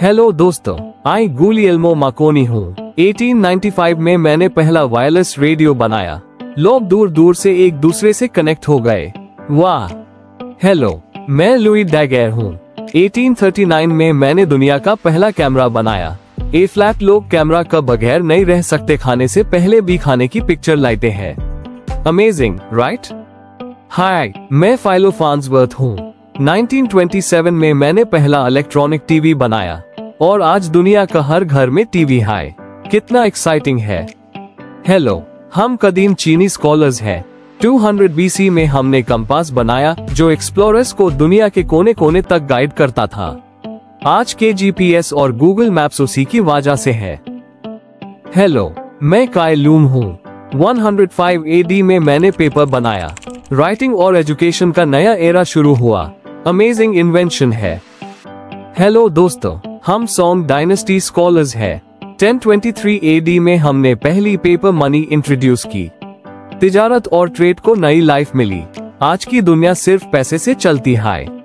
Hello दोस्तों, आई गुलियल्मो Markovnikov हूँ। 1895 में मैंने पहला वायरलेस रेडियो बनाया। लोग दूर दूर से एक दूसरे से कनेक्ट हो गए। वाह। हेलो, मैं लुई डैगेर हूँ। 1839 में मैंने दुनिया का पहला कैमरा बनाया। ए फ्लैट लोग कैमरा का बगैर नहीं रह सकते, खाने से पहले भी खाने की पिक्चर लाते हैं। Amazing, right? हाय, मैं फाइलो फार्न्सवर्थ हूँ। 1927 में मैंने पहला इलेक्ट्रॉनिक टीवी बनाया और आज दुनिया का हर घर में टीवी है। कितना एक्साइटिंग है। हेलो, हम कदीम चीनी स्कॉलर्स हैं। 200 BC में हमने कंपास बनाया जो एक्सप्लोरर्स को दुनिया के कोने कोने तक गाइड करता था। आज के GPS और गूगल मैप्स उसी की वजह से है। हेलो, मैं काई लूम हूँ। 105 AD में मैंने पेपर बनाया। राइटिंग और एजुकेशन का नया एरा शुरू हुआ। अमेजिंग इन्वेंशन है। हेलो दोस्तों, हम सॉन्ग डायनेस्टी स्कॉलर्स हैं। 1023 AD में हमने पहली पेपर मनी इंट्रोड्यूस की। तिजारत और ट्रेड को नई लाइफ मिली। आज की दुनिया सिर्फ पैसे से चलती है।